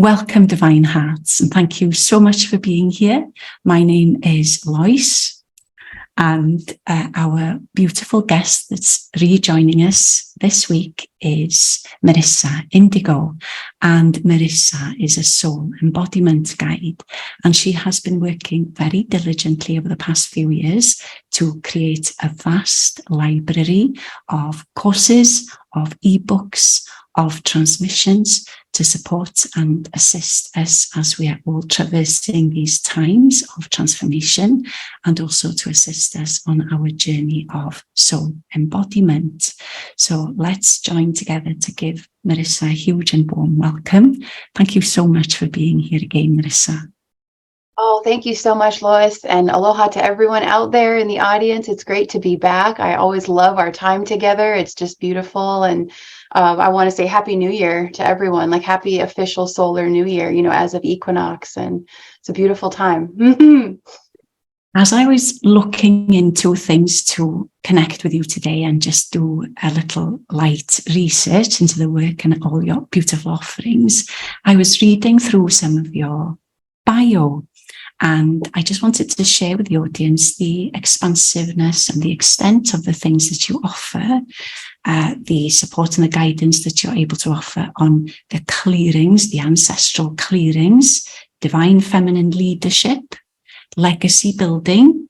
Welcome, Divine Hearts, and thank you so much for being here. My name is Lois, and our beautiful guest that's rejoining us this week is MERISSA Indigo. And MERISSA is a soul embodiment guide, and she has been working very diligently over the past few years to create a vast library of courses, of ebooks, of transmissions to support and assist us as we are all traversing these times of transformation, and also to assist us on our journey of soul embodiment. So let's join together to give MERISSA a huge and warm welcome. Thank you so much for being here again, MERISSA. Oh, thank you so much, Lois, and aloha to everyone out there in the audience. It's great to be back. I always love our time together. It's just beautiful. And I want to say Happy New Year to everyone, like happy official solar new year, as of equinox. And it's a beautiful time. As I was looking into things to connect with you today and just do a little light research into the work and all your beautiful offerings, I was reading through some of your bio. And I just wanted to share with the audience the expansiveness and the extent of the things that you offer, the support and the guidance that you're able to offer on the clearings, the ancestral clearings, divine feminine leadership, legacy building,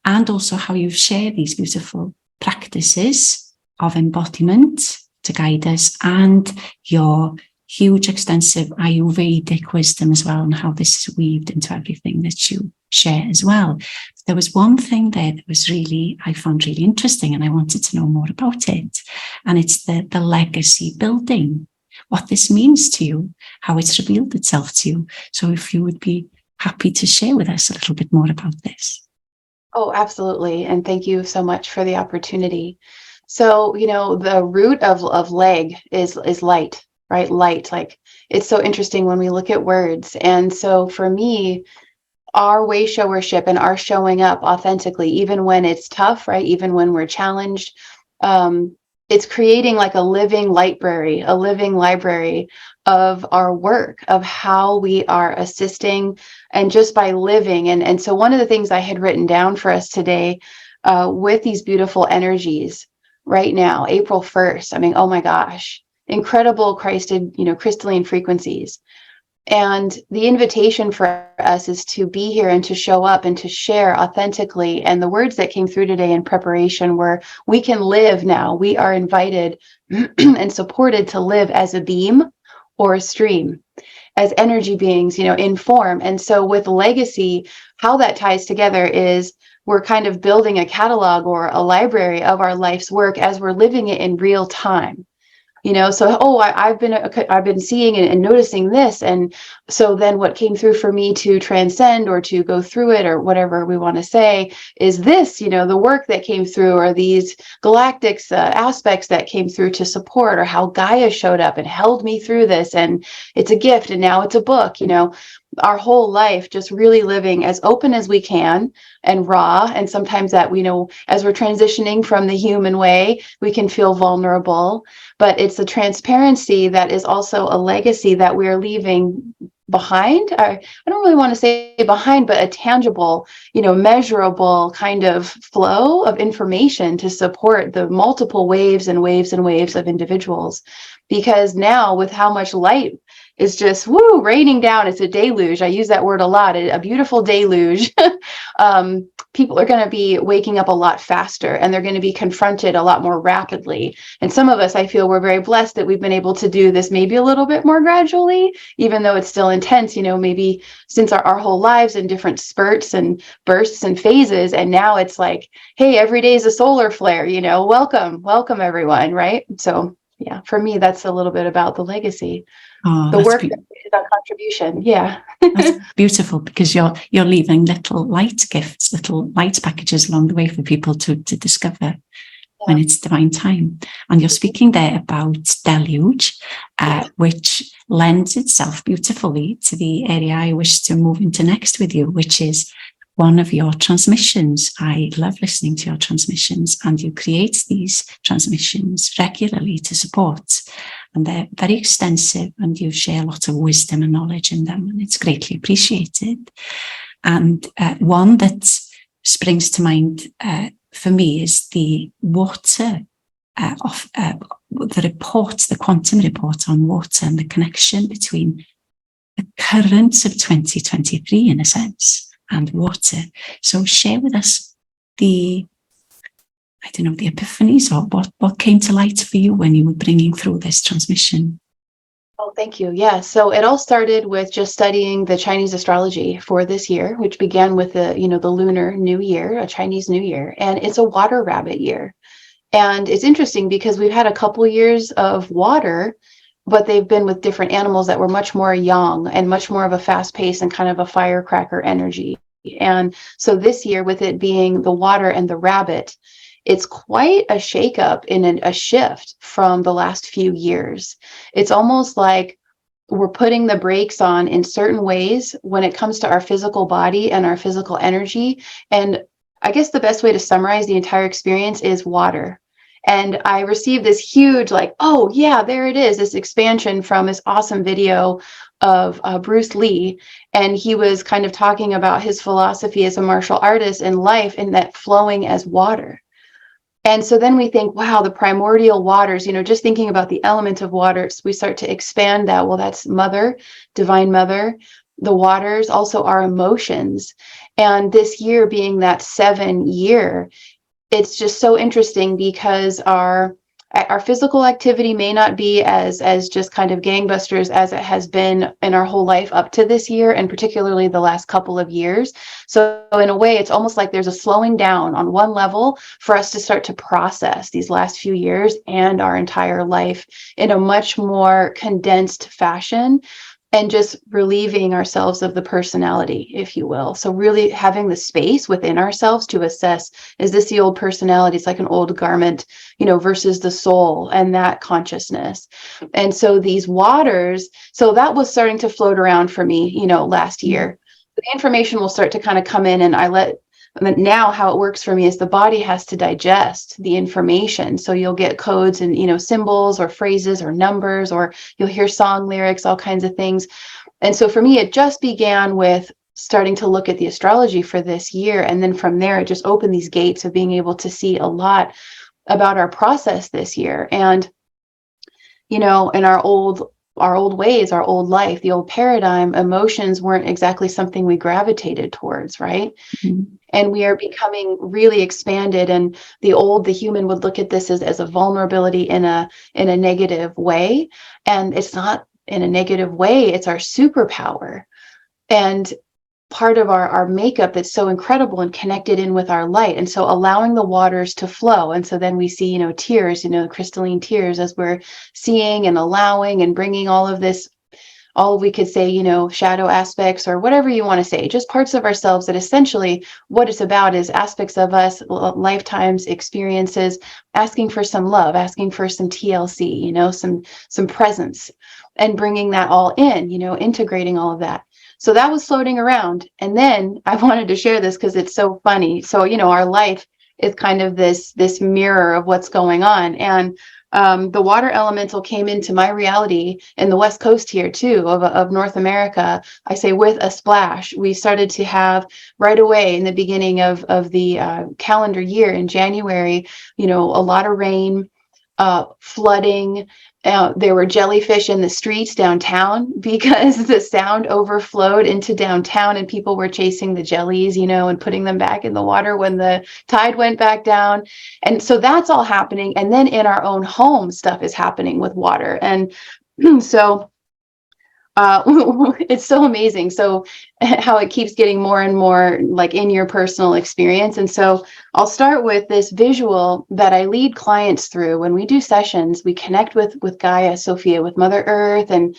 and also how you've shared these beautiful practices of embodiment to guide us, and your huge, extensive Ayurvedic wisdom as well, and how this is weaved into everything that you share as well. There was one thing there that I found really interesting, and I wanted to know more about it. And it's the legacy building, what this means to you, how it's revealed itself to you. So if you would be happy to share with us a little bit more about this. Oh, absolutely. And thank you so much for the opportunity. So, the root of leg is light. Right? Light, like it's so interesting when we look at words. And so for me, our wayshowership and our showing up authentically, even when it's tough, right? Even when we're challenged, it's creating like a living library of our work, of how we are assisting, and just by living. And so one of the things I had written down for us today, with these beautiful energies right now, April 1st, I mean, oh my gosh, incredible crystalline frequencies. And the invitation for us is to be here and to show up and to share authentically. And the words that came through today in preparation were, we can live now. We are invited and supported to live as a beam or a stream, as energy beings, in form. And so with legacy, how that ties together is we're kind of building a catalog or a library of our life's work as we're living it in real time. So, I've been seeing and noticing this. And so then what came through for me to transcend or to go through it, or whatever we want to say, is this, the work that came through, or these galactic aspects that came through to support, or how Gaia showed up and held me through this. And it's a gift, and now it's a book, our whole life just really living as open as we can and raw. And sometimes that, as we're transitioning from the human way, we can feel vulnerable, but it's a transparency that is also a legacy that we're leaving behind. I don't really want to say behind, but a tangible, measurable kind of flow of information to support the multiple waves and waves and waves of individuals. Because now with how much light is just raining down, it's a deluge. I use that word a lot, a beautiful deluge. People are going to be waking up a lot faster, and they're going to be confronted a lot more rapidly. And some of us, I feel we're very blessed that we've been able to do this maybe a little bit more gradually, even though it's still intense, maybe since our whole lives in different spurts and bursts and phases. And now it's like, hey, every day is a solar flare, welcome everyone, right? So yeah, for me, that's a little bit about the legacy. The work is our contribution. Yeah. That's beautiful, because you're leaving little light gifts, little light packages along the way for people to discover when it's divine time. And you're speaking there about deluge, which lends itself beautifully to the area I wish to move into next with you, which is one of your transmissions. I love listening to your transmissions, and you create these transmissions regularly to support and they're very extensive, and you share lots of wisdom and knowledge in them, and it's greatly appreciated. And one that springs to mind for me is the water the report, the quantum report on water, and the connection between the currents of 2023, in a sense, and water. So share with us the epiphanies, or what came to light for you when you were bringing through this transmission. Oh, thank you. Yeah. So it all started with just studying the Chinese astrology for this year, which began with the Lunar New Year, a Chinese New Year, and it's a water rabbit year. And it's interesting because we've had a couple years of water, but they've been with different animals that were much more young and much more of a fast pace and kind of a firecracker energy. And so this year, with it being the water and the rabbit, it's quite a shakeup and a shift from the last few years. It's almost like we're putting the brakes on in certain ways when it comes to our physical body and our physical energy. And I guess the best way to summarize the entire experience is water. And I received this huge, like, oh yeah, there it is, this expansion from this awesome video of Bruce Lee. And he was kind of talking about his philosophy as a martial artist in life, and that flowing as water. And so then we think, wow, the primordial waters, just thinking about the element of water, we start to expand that. Well, that's Mother, Divine Mother. The waters also are emotions. And this year being that 7 year, it's just so interesting because our physical activity may not be as just kind of gangbusters as it has been in our whole life up to this year, and particularly the last couple of years. So in a way, it's almost like there's a slowing down on one level for us to start to process these last few years and our entire life in a much more condensed fashion, and just relieving ourselves of the personality, if you will. So really having the space within ourselves to assess, is this the old personality? It's like an old garment, versus the soul and that consciousness. And so these waters, so that was starting to float around for me, last year. The information will start to kind of come in, and now how it works for me is the body has to digest the information. So you'll get codes and, symbols or phrases or numbers, or you'll hear song lyrics, all kinds of things. And so for me, it just began with starting to look at the astrology for this year. And then from there, it just opened these gates of being able to see a lot about our process this year. And, in our old ways, our old life, the old paradigm, emotions weren't exactly something we gravitated towards, right? Mm-hmm. And we are becoming really expanded, and the human would look at this as a vulnerability in a negative way. And it's not in a negative way, it's our superpower. And part of our makeup that's so incredible and connected in with our light. And so allowing the waters to flow. And so then we see, tears, crystalline tears, as we're seeing and allowing and bringing all of this, we could say, shadow aspects, or whatever you want to say, just parts of ourselves that essentially what it's about is aspects of us, lifetimes, experiences, asking for some love, asking for some TLC, some presence, and bringing that all in, integrating all of that. So that was floating around. And then I wanted to share this because it's so funny. So, our life is kind of this mirror of what's going on. And the water elemental came into my reality in the West Coast here too, of North America. I say with a splash. We started to have right away in the beginning of the calendar year in January, a lot of rain, flooding. There were jellyfish in the streets downtown because the sound overflowed into downtown, and people were chasing the jellies, and putting them back in the water when the tide went back down. And so that's all happening. And then in our own home, stuff is happening with water. And so it's so amazing. So how it keeps getting more and more like in your personal experience. And so I'll start with this visual that I lead clients through. When we do sessions, we connect with Gaia, Sophia, with Mother Earth, and,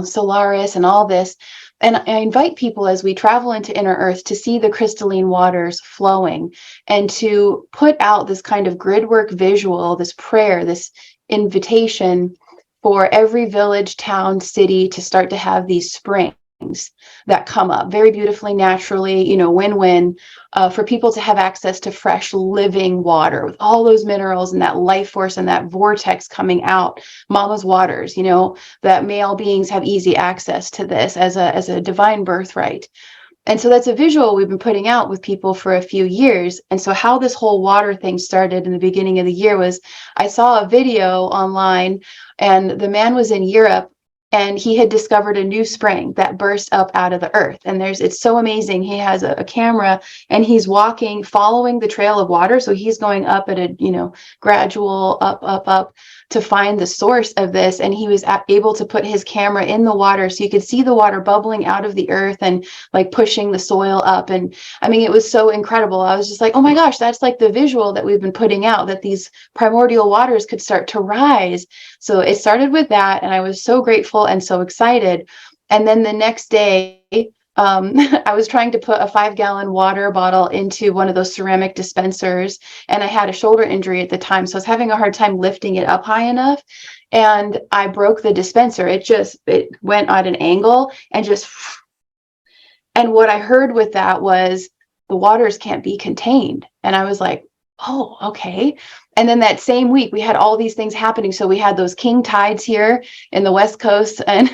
Solaris and all this. And I invite people as we travel into inner earth to see the crystalline waters flowing, and to put out this kind of grid work visual, this prayer, this invitation for every village, town, city to start to have these springs. that come up very beautifully, naturally, win-win, for people to have access to fresh living water with all those minerals and that life force and that vortex coming out, mama's waters, that male beings have easy access to this as a divine birthright. And so that's a visual we've been putting out with people for a few years. And so how this whole water thing started in the beginning of the year was I saw a video online, and the man was in Europe, and he had discovered a new spring that burst up out of the earth. And it's so amazing. He has a camera, and he's walking, following the trail of water. So he's going up at a, gradual up to find the source of this. And he was able to put his camera in the water, so you could see the water bubbling out of the earth and like pushing the soil up. And I mean, it was so incredible. I was just like, oh my gosh, that's like the visual that we've been putting out, that these primordial waters could start to rise. So it started with that, and I was so grateful and so excited. And then the next day, I was trying to put a 5-gallon water bottle into one of those ceramic dispensers, and I had a shoulder injury at the time, so I was having a hard time lifting it up high enough, and I broke the dispenser. It went at an angle and what I heard with that was the waters can't be contained. And I was like, oh, okay. And then that same week, we had all these things happening. So we had those king tides here in the West Coast and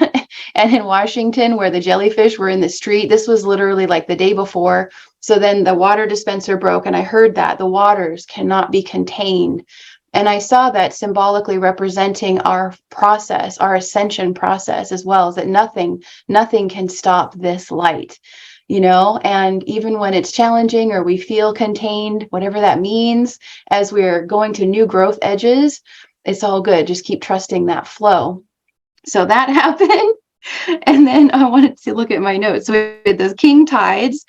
in Washington, where the jellyfish were in the street. This was literally like the day before. So then the water dispenser broke, and I heard that the waters cannot be contained. And I saw that symbolically representing our process, our ascension process, as well, as that nothing can stop this light. And even when it's challenging or we feel contained, whatever that means, as we're going to new growth edges, it's all good. Just keep trusting that flow. So that happened. And then I wanted to look at my notes. So we had those king tides,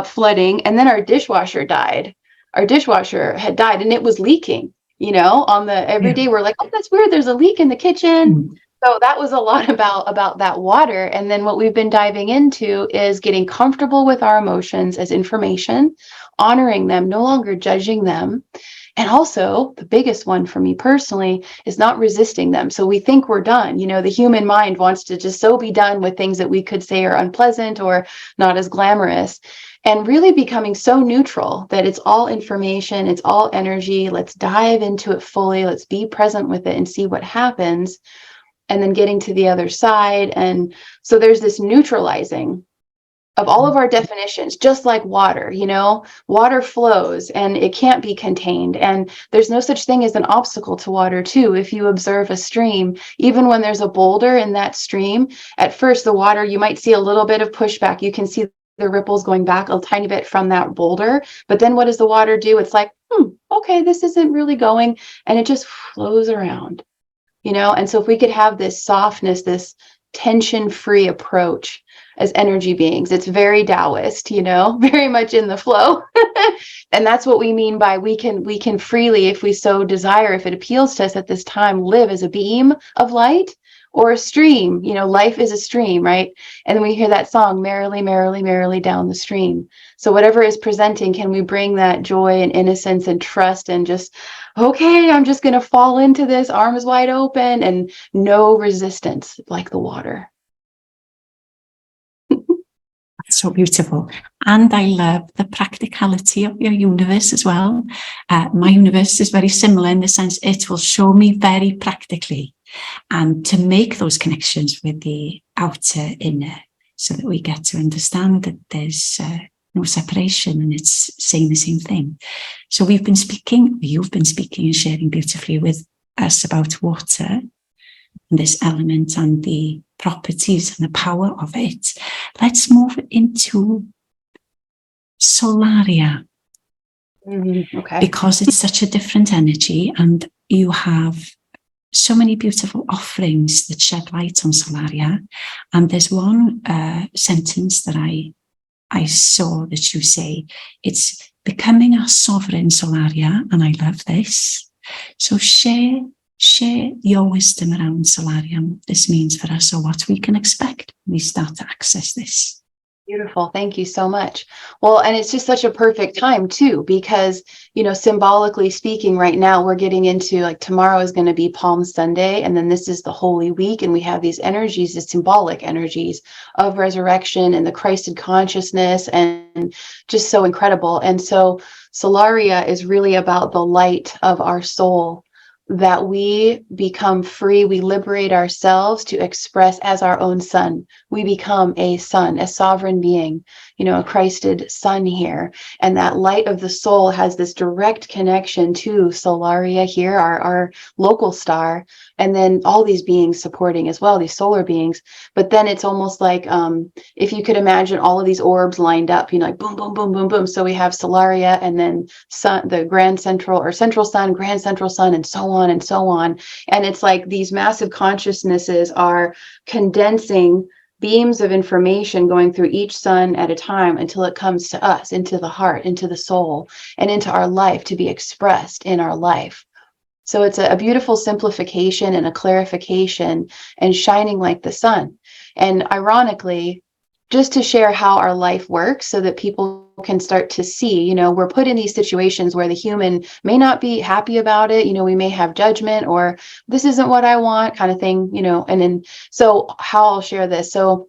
flooding, and then our dishwasher died. Our dishwasher had died, and it was leaking, on the every day. We're like, oh, that's weird. There's a leak in the kitchen. So that was a lot about that water. And then what we've been diving into is getting comfortable with our emotions as information, honoring them, no longer judging them. And also, the biggest one for me personally is not resisting them. So we think we're done. The human mind wants to just so be done with things that we could say are unpleasant or not as glamorous. And really becoming so neutral that it's all information, it's all energy. Let's dive into it fully. Let's be present with it and see what happens. And then getting to the other side. And so there's this neutralizing of all of our definitions, just like water, water flows and it can't be contained. And there's no such thing as an obstacle to water too. If you observe a stream, even when there's a boulder in that stream, at first the water, you might see a little bit of pushback. You can see the ripples going back a tiny bit from that boulder. But then what does the water do? It's like, okay, this isn't really going. And it just flows around. And so if we could have this softness, this tension-free approach as energy beings, it's very Taoist, very much in the flow. And that's what we mean by we can freely, if we so desire, if it appeals to us at this time, live as a beam of light or a stream. Life is a stream, right? And then we hear that song, merrily, merrily, merrily down the stream. So whatever is presenting, can we bring that joy and innocence and trust and just, okay, I'm just going to fall into this, arms wide open, and no resistance, like the water. So beautiful. And I love the practicality of your universe as well. My universe is very similar in the sense it will show me very practically and to make those connections with the outer inner, so that we get to understand that there's no separation and it's saying the same thing. So you've been speaking and sharing beautifully with us about water and this element and the properties and the power of it. Let's move into Solaria. Okay. Because it's such a different energy, and you have so many beautiful offerings that shed light on Solaria. And there's one sentence that I saw that you say, it's becoming a sovereign Solaria, and I love this. So share your wisdom around Solaria, and what this means for us, or what we can expect when we start to access this. Beautiful. Thank you so much. Well, and it's just such a perfect time too, because, symbolically speaking, right now we're getting into, like, tomorrow is going to be Palm Sunday, and then this is the Holy Week, and we have these energies, the symbolic energies of resurrection and the Christed consciousness, and just so incredible. And so Solaria is really about the light of our soul, that we become free, we liberate ourselves to express as our own sun. We become a sun, a sovereign being, a Christed sun here. And that light of the soul has this direct connection to Solaria here, our local star, and then all these beings supporting as well, these solar beings. But then it's almost like, if you could imagine all of these orbs lined up, like boom, boom, boom, boom, boom. So we have Solaria, and then sun, the grand central or central sun, grand central sun, and so on and so on. And it's like these massive consciousnesses are condensing beams of information going through each sun at a time until it comes to us, into the heart, into the soul, and into our life to be expressed in our life. So it's a beautiful simplification and a clarification, and shining like the sun. And ironically, just to share how our life works so that people can start to see, we're put in these situations where the human may not be happy about it. We may have judgment, or this isn't what I want kind of thing, and then, so how I'll share this. So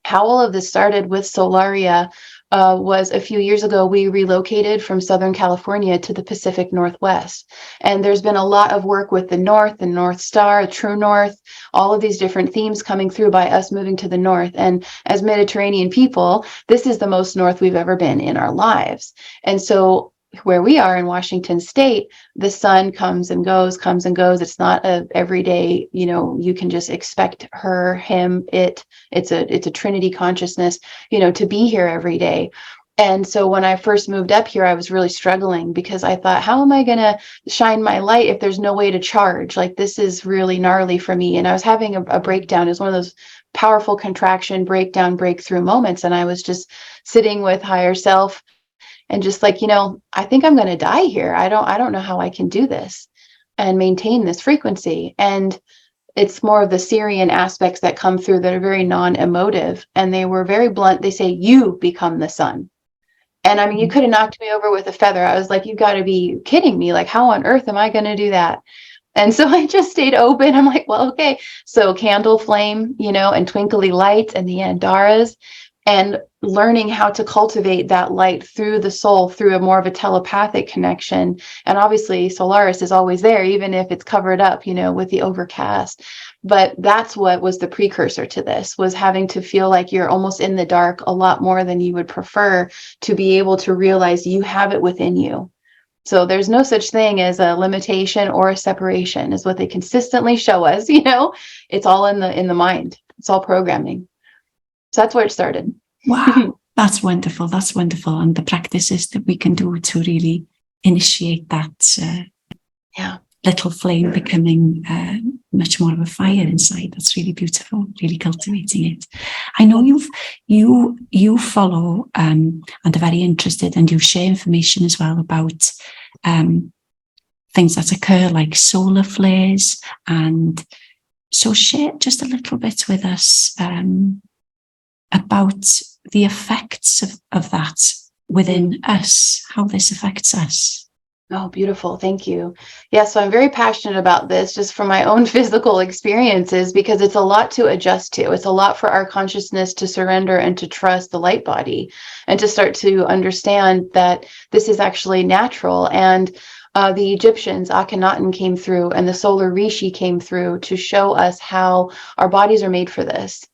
how all of this started with Solaria was a few years ago. We relocated from Southern California to the Pacific Northwest. And there's been a lot of work with the North Star, True North, all of these different themes coming through by us moving to the North. And as Mediterranean people, this is the most North we've ever been in our lives. And so where we are in Washington State, the sun comes and goes. It's not a everyday, you can just expect her, him, it. It's a Trinity consciousness, to be here every day. And so when I first moved up here, I was really struggling, because I thought, how am I going to shine my light if there's no way to charge? Like, this is really gnarly for me. And I was having a breakdown. It was one of those powerful contraction, breakdown, breakthrough moments. And I was just sitting with higher self and just like, I think I'm going to die here. I don't know how I can do this and maintain this frequency. And it's more of the Syrian aspects that come through that are very non-emotive, and they were very blunt. They say, you become the sun. And I mean, you could have knocked me over with a feather. I was like, you got to be kidding me. Like, how on earth am I going to do that? And so I just stayed open. I'm like, well, okay. So candle flame, and twinkly lights and the Andaras, and learning how to cultivate that light through the soul, through a more of a telepathic connection. And obviously Solaris is always there, even if it's covered up, with the overcast. But that's what was the precursor to this, was having to feel like you're almost in the dark a lot more than you would prefer, to be able to realize you have it within you. So there's no such thing as a limitation or a separation, is what they consistently show us. It's all in the mind. It's all programming. So that's where it started. Wow, that's wonderful. That's wonderful. And the practices that we can do to really initiate that little flame becoming much more of a fire inside. That's really beautiful, really cultivating it. I know you follow and are very interested, and you share information as well about things that occur like solar flares. And so share just a little bit with us about the effects of that within us, how this affects us. Oh, beautiful. Thank you. Yeah, so I'm very passionate about this, just from my own physical experiences, because it's a lot to adjust to. It's a lot for our consciousness to surrender and to trust the light body, and to start to understand that this is actually natural. And the Egyptians, Akhenaten, came through, and the solar rishi came through to show us how our bodies are made for this.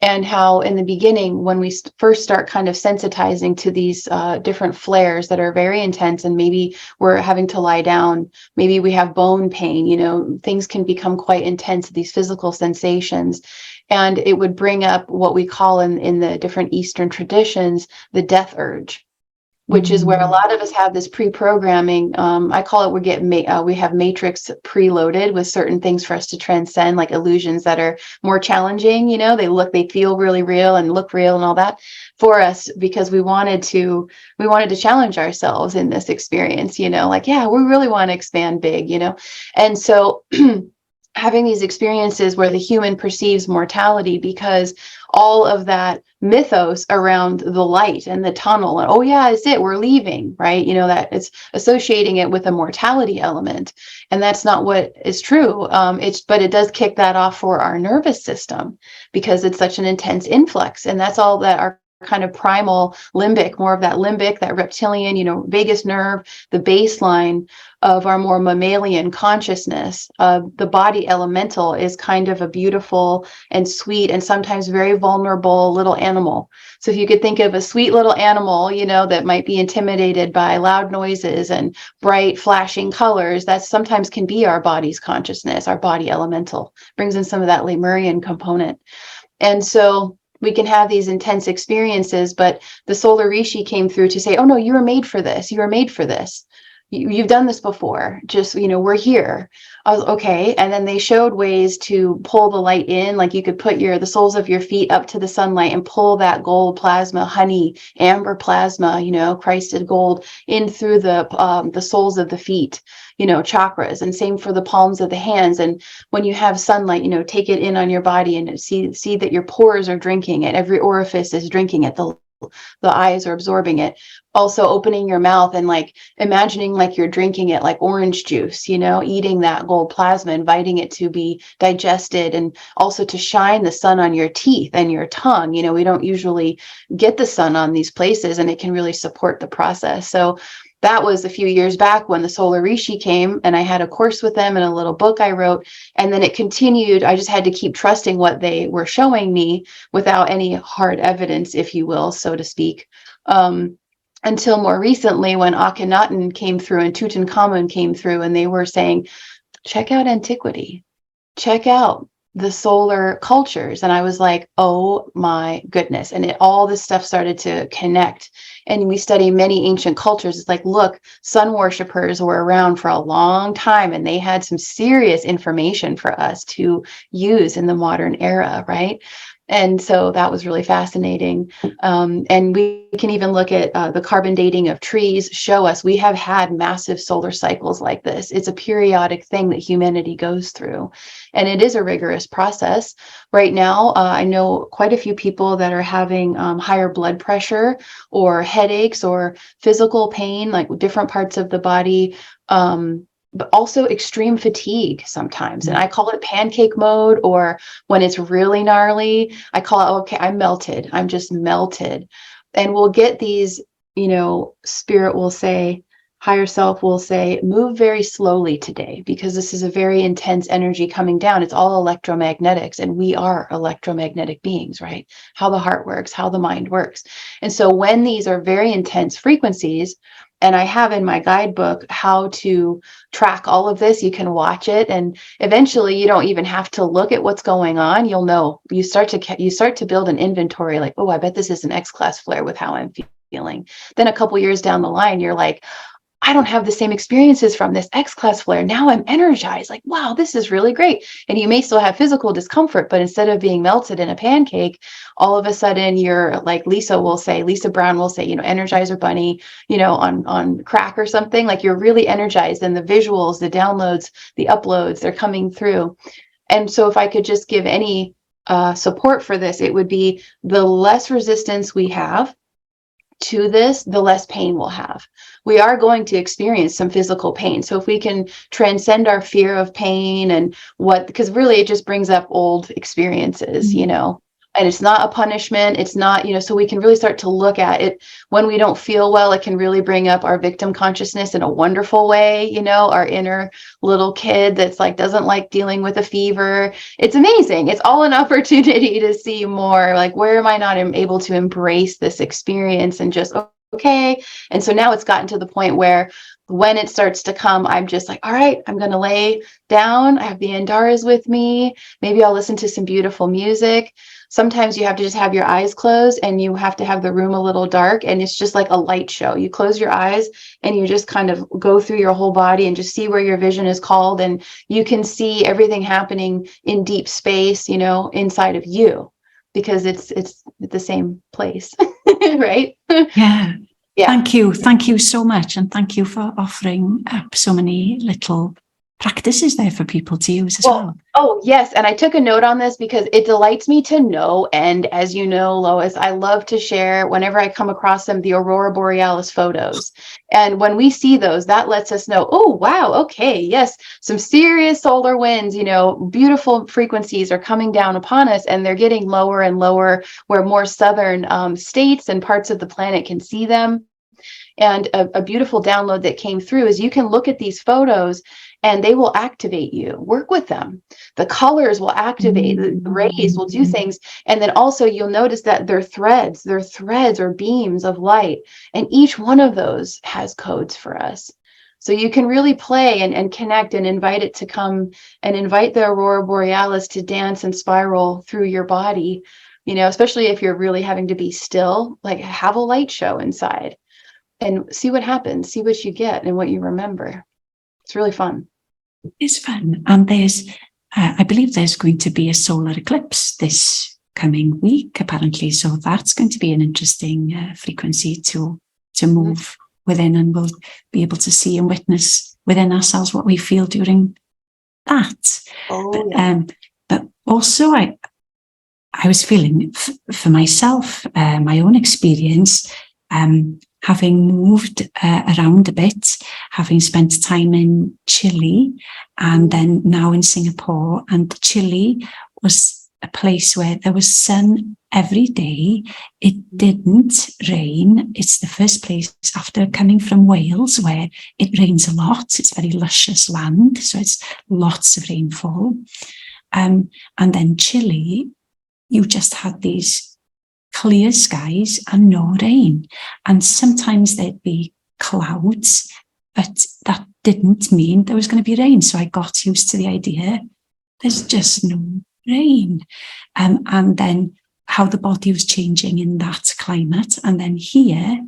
And how in the beginning, when we first start kind of sensitizing to these different flares that are very intense, and maybe we're having to lie down, maybe we have bone pain, things can become quite intense, these physical sensations. And it would bring up what we call in the different Eastern traditions, the death urge, which is where a lot of us have this pre-programming. I call it, we have matrix preloaded with certain things for us to transcend, like illusions that are more challenging. They feel really real and look real and all that for us, because we wanted to challenge ourselves in this experience. We really want to expand big. And so having these experiences where the human perceives mortality, because all of that mythos around the light and the tunnel, and oh yeah, it's it, we're leaving, right? That it's associating it with a mortality element, and that's not what is true. But it does kick that off for our nervous system, because it's such an intense influx, and that's all that our kind of primal limbic, more of that limbic, that reptilian, vagus nerve, the baseline of our more mammalian consciousness. The body elemental is kind of a beautiful and sweet and sometimes very vulnerable little animal. So if you could think of a sweet little animal, that might be intimidated by loud noises and bright flashing colors, that sometimes can be our body's consciousness, our body elemental. Brings in some of that Lemurian component. And so we can have these intense experiences, but the solar rishi came through to say, oh no, you were made for this. You were made for this. You've done this before. Just, we're here. I was okay. And then they showed ways to pull the light in. Like you could put the soles of your feet up to the sunlight and pull that gold plasma, honey, amber plasma, Christed gold in through the soles of the feet, chakras, and same for the palms of the hands. And when you have sunlight, take it in on your body and see that your pores are drinking it. Every orifice is drinking it. The eyes are absorbing it. Also opening your mouth and like imagining like you're drinking it like orange juice, eating that gold plasma, inviting it to be digested, and also to shine the sun on your teeth and your tongue. We don't usually get the sun on these places, and it can really support the process. So that was a few years back when the solar rishi came, and I had a course with them and a little book I wrote, and then it continued. I just had to keep trusting what they were showing me without any hard evidence, if you will, so to speak. Until more recently, when Akhenaten came through and Tutankhamun came through, and they were saying, check out antiquity, check out the solar cultures. And I was like, oh my goodness. And all this stuff started to connect. And we study many ancient cultures. It's like, look, sun worshipers were around for a long time, and they had some serious information for us to use in the modern era, right? And so that was really fascinating. And we can even look at the carbon dating of trees, show us we have had massive solar cycles like this. It's a periodic thing that humanity goes through. And it is a rigorous process. Right now, I know quite a few people that are having higher blood pressure or headaches or physical pain, like different parts of the body. But also extreme fatigue sometimes. And I call it pancake mode, or when it's really gnarly, I call it, okay, I'm melted. I'm just melted. And we'll get these, spirit will say, higher self will say, move very slowly today, because this is a very intense energy coming down. It's all electromagnetics, and we are electromagnetic beings, right? How the heart works, how the mind works. And so when these are very intense frequencies, and I have in my guidebook how to track all of this. You can watch it, and eventually you don't even have to look at what's going on. You'll know. You start to build an inventory, like, oh, I bet this is an X-class flare with how I'm feeling. Then a couple years down the line, you're like, I don't have the same experiences from this X-class flare. Now I'm energized. Like, wow, this is really great. And you may still have physical discomfort, but instead of being melted in a pancake, all of a sudden you're like Lisa Brown will say, Energizer Bunny, on crack or something. Like you're really energized, and the visuals, the downloads, the uploads, they're coming through. And so if I could just give any support for this, it would be the less resistance we have to this, the less pain we'll have. We are going to experience some physical pain. So if we can transcend our fear of pain and because really it just brings up old experiences, and it's not a punishment. It's not, so we can really start to look at it when we don't feel well. It can really bring up our victim consciousness in a wonderful way, our inner little kid that's like, doesn't like dealing with a fever. It's amazing. It's all an opportunity to see more, like, where am I not able to embrace this experience and just, okay. And so now it's gotten to the point where when it starts to come, I'm just like, all right, I'm going to lay down. I have the Andaras with me. Maybe I'll listen to some beautiful music. Sometimes you have to just have your eyes closed, and you have to have the room a little dark, and it's just like a light show. You close your eyes and you just kind of go through your whole body and just see where your vision is called. And you can see everything happening in deep space, inside of you, because it's the same place, right? Yeah. Yeah. Thank you so much, and thank you for offering up so many little practices there for people to use as well. Oh, yes. And I took a note on this because it delights me to know. And as you know, Lois, I love to share whenever I come across them, the Aurora Borealis photos. And when we see those, that lets us know, oh, wow, okay, yes, some serious solar winds, beautiful frequencies are coming down upon us, and they're getting lower and lower where more southern states and parts of the planet can see them. And a beautiful download that came through is you can look at these photos and they will activate you. Work with them. The colors will activate, the rays will do things. And then also you'll notice that they're threads or beams of light. And each one of those has codes for us. So you can really play and connect and invite it to come, and invite the Aurora Borealis to dance and spiral through your body, especially if you're really having to be still, like have a light show inside. And see what happens, see what you get and what you remember. It's really fun. It's fun. And I believe there's going to be a solar eclipse this coming week, apparently. So that's going to be an interesting frequency to move within, and we'll be able to see and witness within ourselves what we feel during that. But also I was feeling for myself, my own experience, having moved around a bit, having spent time in Chile and then now in Singapore. And Chile was a place where there was sun every day. It didn't rain. It's the first place after coming from Wales where it rains a lot. It's very luscious land, so it's lots of rainfall. And then Chile, you just had these clear skies and no rain. And sometimes there'd be clouds, but that didn't mean there was going to be rain. So I got used to the idea there's just no rain. And then how the body was changing in that climate. And then here,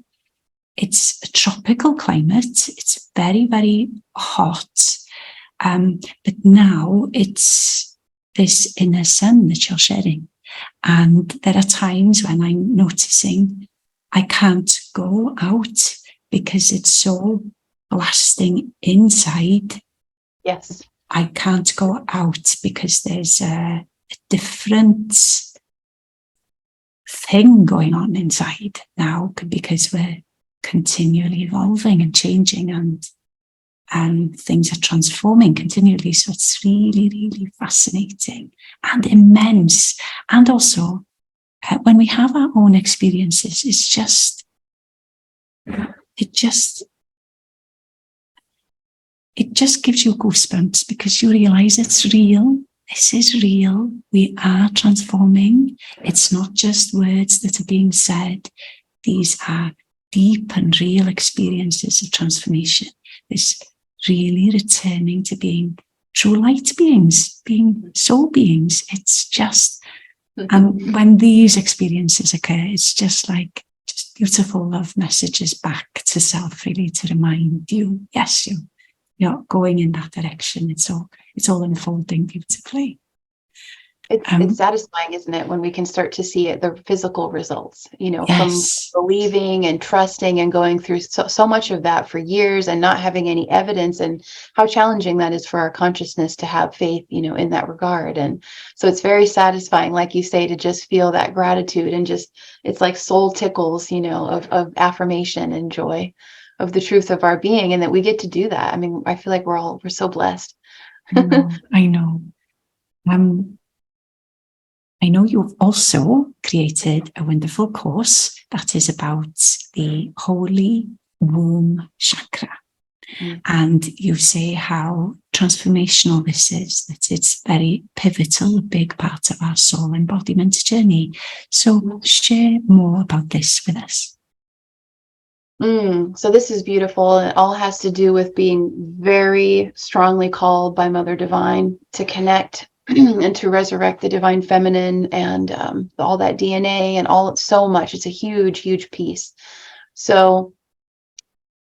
it's a tropical climate. It's very, very hot. But now it's this inner sun that you're shedding. And there are times when I'm noticing I can't go out because it's so blasting inside. Yes. I can't go out because there's a different thing going on inside now, because we're continually evolving and changing, and things are transforming continually. So it's really, really fascinating and immense. And also, when we have our own experiences, it just gives you goosebumps, because you realize it's real. This is real. We are transforming. It's not just words that are being said. These are deep and real experiences of transformation. This really returning to being true light beings, being soul beings. It's just, and when these experiences occur, it's just beautiful love messages back to self, really, to remind you, yes, you're going in that direction. It's all unfolding beautifully. It's satisfying, isn't it, when we can start to see it, the physical results, yes. From believing and trusting and going through so much of that for years and not having any evidence, and how challenging that is for our consciousness to have faith, in that regard. And so it's very satisfying, like you say, to just feel that gratitude, and just, it's like soul tickles, of affirmation and joy of the truth of our being, and that we get to do that. I mean, I feel like we're so blessed. I know. I know you've also created a wonderful course that is about the Holy Womb Chakra. And you say how transformational this is, that it's very pivotal, a big part of our soul embodiment journey. So share more about this with us. So this is beautiful, and it all has to do with being very strongly called by Mother Divine to connect and to resurrect the divine feminine, and all that DNA and so much. It's a huge, huge piece. So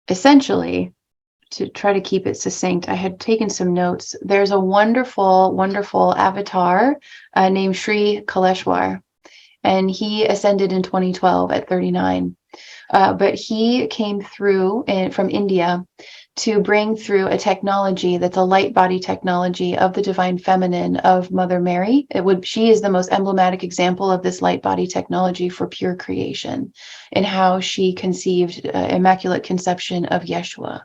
essentially, to try to keep it succinct, I had taken some notes. There's a wonderful, wonderful avatar named Sri Kaleshwar, and he ascended in 2012 at 39. But he came through from India to bring through a technology that's a light body technology of the divine feminine of Mother Mary. She is the most emblematic example of this light body technology for pure creation, and how she conceived Immaculate Conception of Yeshua.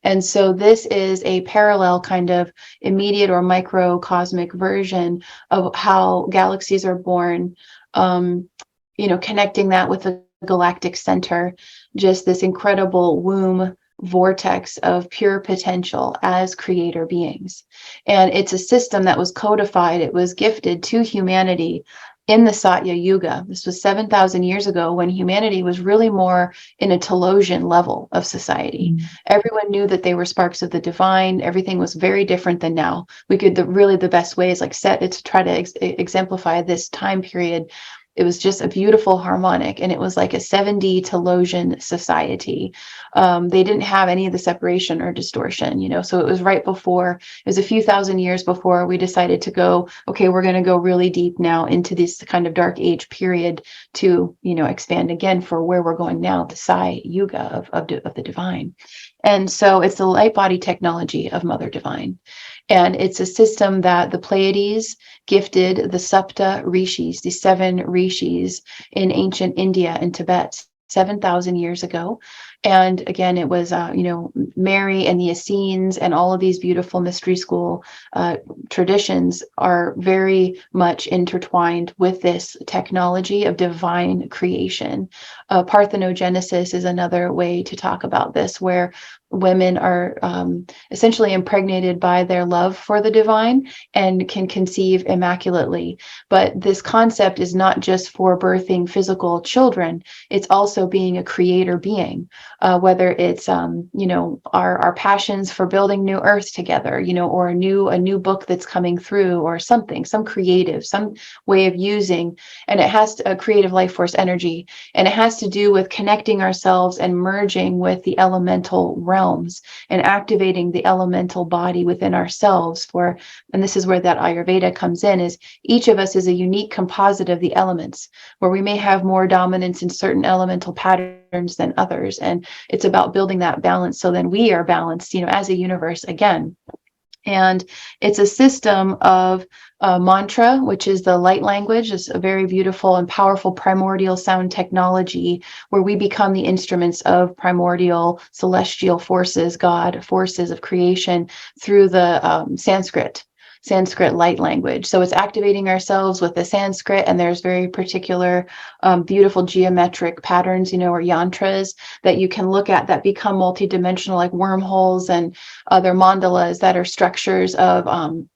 And so this is a parallel kind of immediate or microcosmic version of how galaxies are born, connecting that with the galactic center, just this incredible womb vortex of pure potential as creator beings. And it's a system that was codified, it was gifted to humanity in the Satya Yuga. This was 7,000 years ago, when humanity was really more in a Telosian level of society. Everyone knew that they were sparks of the divine. Everything was very different than now. We could, the best way is like set it to try to exemplify this time period. It was just a beautiful harmonic, and it was like a 7D Telosian society. They didn't have any of the separation or distortion, so it was right before, it was a few thousand years before we decided to go, okay, we're going to go really deep now into this kind of dark age period to, expand again for where we're going now, the Sai Yuga of the divine. And so it's the light body technology of Mother Divine. And it's a system that the Pleiades gifted the Sapta Rishis, the 7 Rishis in ancient India and Tibet 7,000 years ago. And again, it was, Mary and the Essenes and all of these beautiful mystery school traditions are very much intertwined with this technology of divine creation. Parthenogenesis is another way to talk about this, where women are essentially impregnated by their love for the divine and can conceive immaculately. But this concept is not just for birthing physical children, it's also being a creator being, whether it's, our passions for building new earth together, or a new book that's coming through, or something, some creative, some way of using, and it has a creative life force energy, and it has to do with connecting ourselves and merging with the elemental realms and activating the elemental body within ourselves and this is where that Ayurveda comes in, is each of us is a unique composite of the elements, where we may have more dominance in certain elemental patterns than others. And it's about building that balance so then we are balanced, as a universe again. And it's a system of mantra, which is the light language. It's a very beautiful and powerful primordial sound technology, where we become the instruments of primordial celestial forces, God forces of creation, through the Sanskrit light language. So it's activating ourselves with the Sanskrit, and there's very particular beautiful geometric patterns, or yantras that you can look at that become multidimensional, like wormholes and other mandalas that are structures of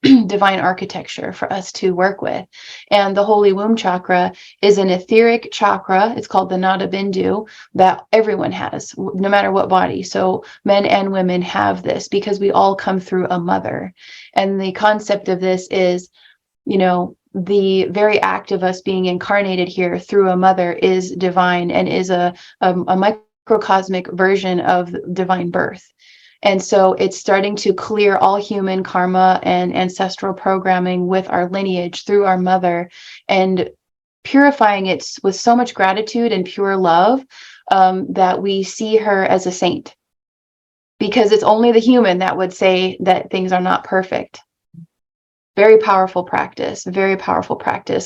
divine architecture for us to work with. And the Holy Womb Chakra is an etheric chakra. It's called the Nada Bindu, that everyone has, no matter what body. So men and women have this because we all come through a mother. And the concept of this is, the very act of us being incarnated here through a mother is divine, and is a microcosmic version of divine birth. And so it's starting to clear all human karma and ancestral programming with our lineage through our mother, and purifying it with so much gratitude and pure love that we see her as a saint. Because it's only the human that would say that things are not perfect. Very powerful practice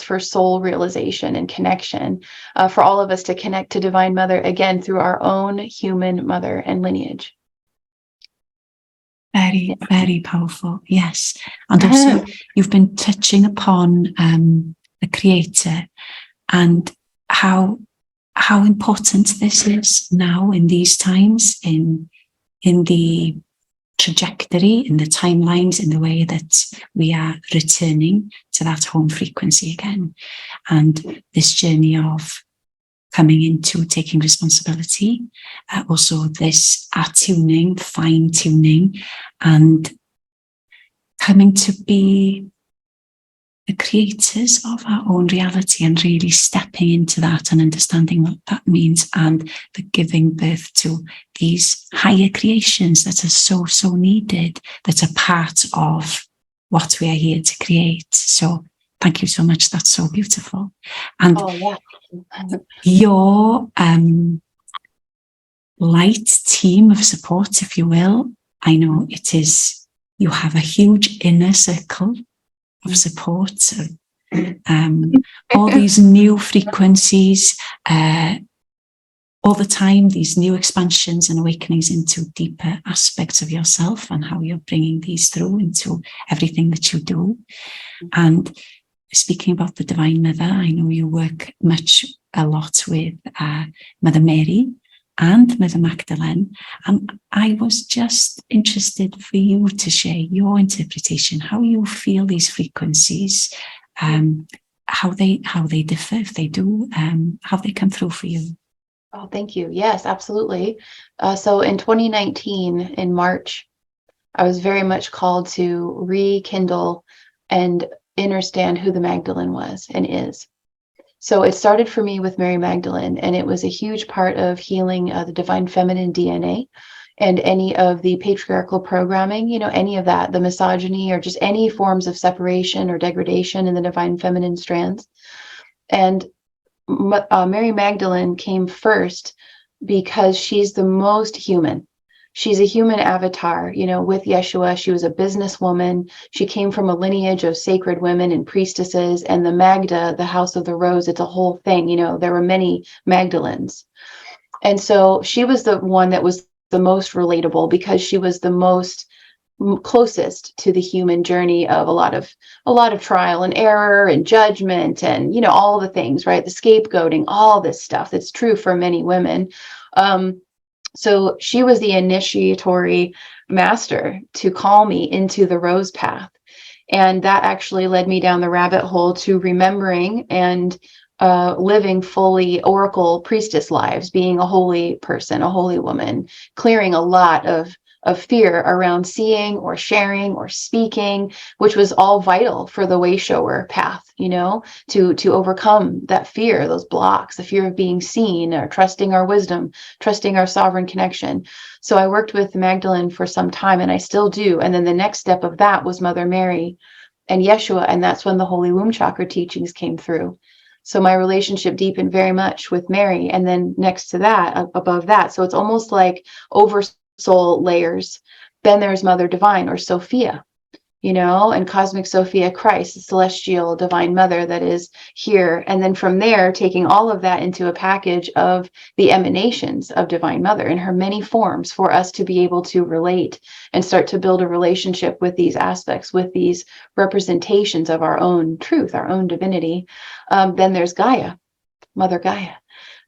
for soul realization and connection, for all of us to connect to Divine Mother again through our own human mother and lineage. Very, very powerful. Yes. And also you've been touching upon the creator and how important this is now in these times, in the trajectory, in the timelines, in the way that we are returning to that home frequency again. And this journey of coming into taking responsibility, also this attuning, fine-tuning, and coming to be the creators of our own reality, and really stepping into that and understanding what that means, and the giving birth to these higher creations that are so, so needed, that are part of what we are here to create. So thank you so much. That's so beautiful. And your light team of support, if you will, I know it is, you have a huge inner circle of support. So, all these new frequencies, all the time, these new expansions and awakenings into deeper aspects of yourself, and how you're bringing these through into everything that you do. And speaking about the Divine Mother, I know you work a lot with Mother Mary and Mother Magdalene. And I was just interested for you to share your interpretation, how you feel these frequencies, how they differ, if they do, how they come through for you. Oh, thank you. Yes, absolutely. So in 2019, in March, I was very much called to rekindle and understand who the Magdalene was and is. So it started for me with Mary Magdalene, and it was a huge part of healing the divine feminine DNA and any of the patriarchal programming, any of that, the misogyny or just any forms of separation or degradation in the divine feminine strands. And Mary Magdalene came first because she's the most human. She's a human avatar, with Yeshua. She was a businesswoman. She came from a lineage of sacred women and priestesses, and the Magda, the House of the Rose, it's a whole thing. There were many Magdalenes. And so she was the one that was the most relatable because she was the most closest to the human journey of a lot of trial and error and judgment and all the things, right? The scapegoating, all this stuff that's true for many women. So she was the initiatory master to call me into the rose path, and that actually led me down the rabbit hole to remembering and living fully oracle priestess lives, being a holy person, a holy woman, clearing a lot of fear around seeing or sharing or speaking, which was all vital for the Wayshower path, to overcome that fear, those blocks, the fear of being seen, or trusting our wisdom, trusting our sovereign connection. So I worked with Magdalene for some time, and I still do. And then the next step of that was Mother Mary and Yeshua, and that's when the Holy Womb Chakra teachings came through. So my relationship deepened very much with Mary, and then next to that, above that. So it's almost like over soul layers. Then there's Mother Divine, or Sophia, and Cosmic Sophia Christ, the celestial divine mother that is here. And then from there, taking all of that into a package of the emanations of Divine Mother in her many forms for us to be able to relate and start to build a relationship with these aspects, with these representations of our own truth, our own divinity. Then there's Gaia, Mother Gaia.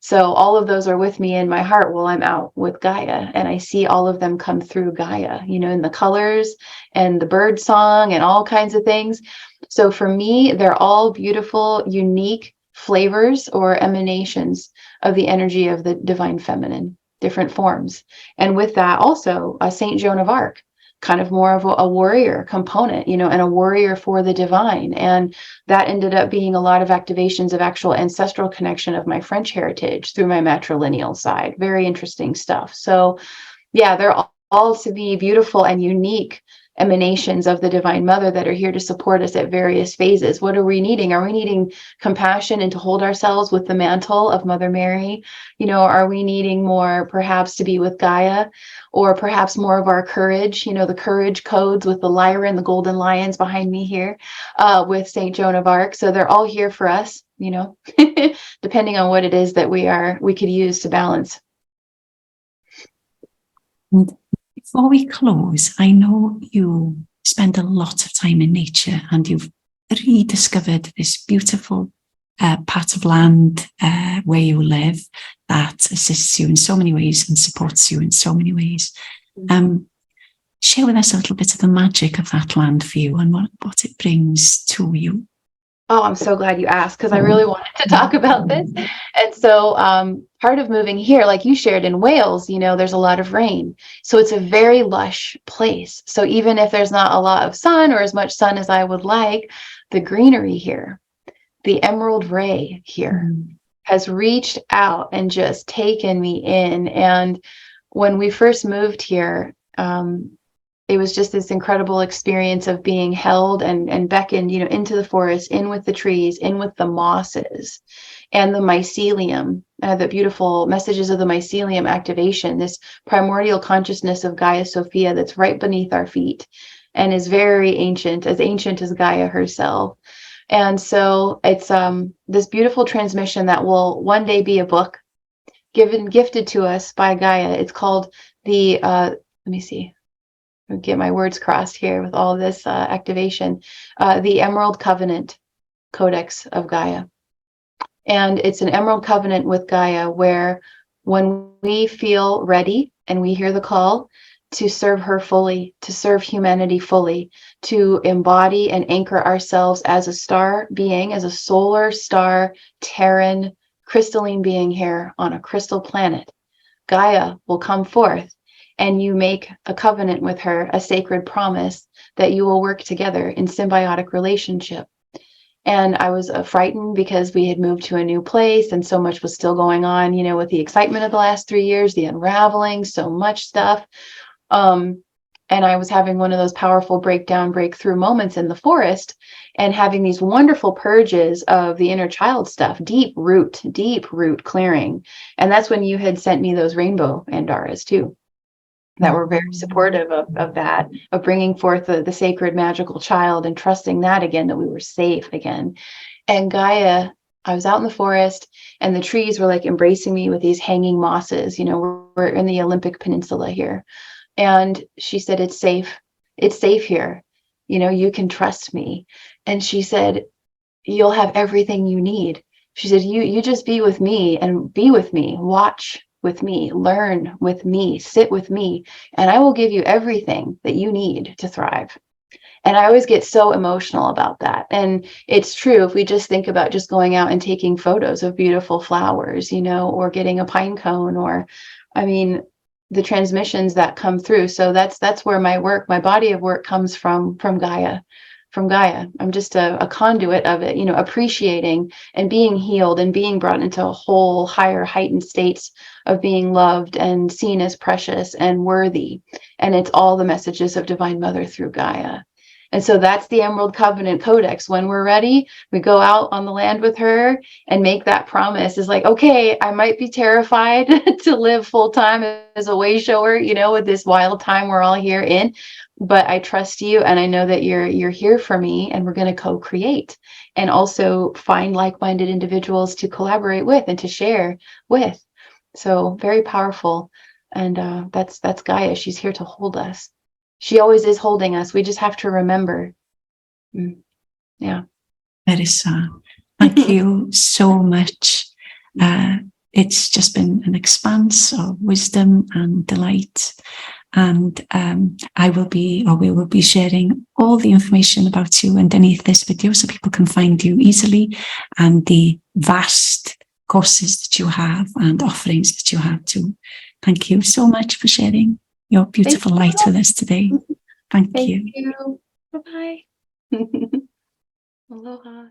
So all of those are with me in my heart while I'm out with Gaia, and I see all of them come through Gaia, in the colors and the bird song and all kinds of things. So for me, they're all beautiful, unique flavors or emanations of the energy of the divine feminine, different forms. And with that also, Saint Joan of Arc, kind of more of a warrior component, and a warrior for the divine. And that ended up being a lot of activations of actual ancestral connection of my French heritage through my matrilineal side. Very interesting stuff. So yeah, they're all to be beautiful and unique emanations of the Divine Mother that are here to support us at various phases. What are we needing? Are we needing compassion and to hold ourselves with the mantle of Mother Mary? Are we needing more perhaps to be with Gaia, or perhaps more of our courage, the courage codes with the lyra and the golden lions behind me here, with Saint Joan of Arc. So they're all here for us, depending on what it is that we could use to balance. And before we close, I know you spend a lot of time in nature, and you've rediscovered this beautiful part of land where you live that assists you in so many ways and supports you in so many ways. Share with us a little bit of the magic of that land for you and what it brings to you. Oh, I'm so glad you asked, because I really wanted to talk about this. And so part of moving here, like you shared in Wales, there's a lot of rain. So it's a very lush place. So even if there's not a lot of sun, or as much sun as I would like, the greenery here, the emerald ray here, has reached out and just taken me in. And when we first moved here, it was just this incredible experience of being held and beckoned, into the forest, in with the trees, in with the mosses, and the mycelium, the beautiful messages of the mycelium activation, this primordial consciousness of Gaia Sophia that's right beneath our feet and is very ancient as Gaia herself. And so it's this beautiful transmission that will one day be a book gifted to us by Gaia. It's called the, let me see, I'll get my words crossed here with all this activation, the Emerald Covenant Codex of Gaia. And it's an Emerald Covenant with Gaia where when we feel ready and we hear the call to serve her fully, to serve humanity fully, to embody and anchor ourselves as a star being, as a solar star, Terran, crystalline being here on a crystal planet, Gaia will come forth and you make a covenant with her, a sacred promise that you will work together in symbiotic relationship. And I was frightened because we had moved to a new place and so much was still going on, you know, with the excitement of the last 3 years, the unraveling, so much stuff. And I was having one of those powerful breakthrough moments in the forest and having these wonderful purges of the inner child stuff, deep root clearing. And that's when you had sent me those rainbow Andaras too, that were very supportive of that, of bringing forth the sacred magical child and trusting that again, that we were safe again. And Gaia, I was out in the forest and the trees were like embracing me with these hanging mosses. You know, we're in the Olympic Peninsula here. And she said, it's safe here. You know, you can trust me. And she said, you'll have everything you need. She said, you just be with me and be with me, watch with me, learn with me, sit with me, and I will give you everything that you need to thrive. And I always get so emotional about that. And it's true. If we just think about just going out and taking photos of beautiful flowers, you know, or getting a pine cone, or, I mean, the transmissions that come through. So that's where my body of work comes from Gaia. I'm just a conduit of it, you know, appreciating and being healed and being brought into a whole higher heightened states of being loved and seen as precious and worthy. And it's all the messages of Divine Mother through Gaia. And so that's the Emerald Covenant Codex. When we're ready, we go out on the land with her and make that promise. Is like, okay, I might be terrified to live full time as a wayshower, you know, with this wild time we're all here in, but I trust you and I know that you're here for me, and we're going to co-create and also find like-minded individuals to collaborate with and to share with. So very powerful. And that's Gaia. She's here to hold us. She always is holding us. We just have to remember. Yeah. Merissa, thank you so much. It's just been an expanse of wisdom and delight. And we will be sharing all the information about you underneath this video so people can find you easily, and the vast courses that you have and offerings that you have too. Thank you so much for sharing your beautiful light with us today. Thank you. Bye-bye. Aloha.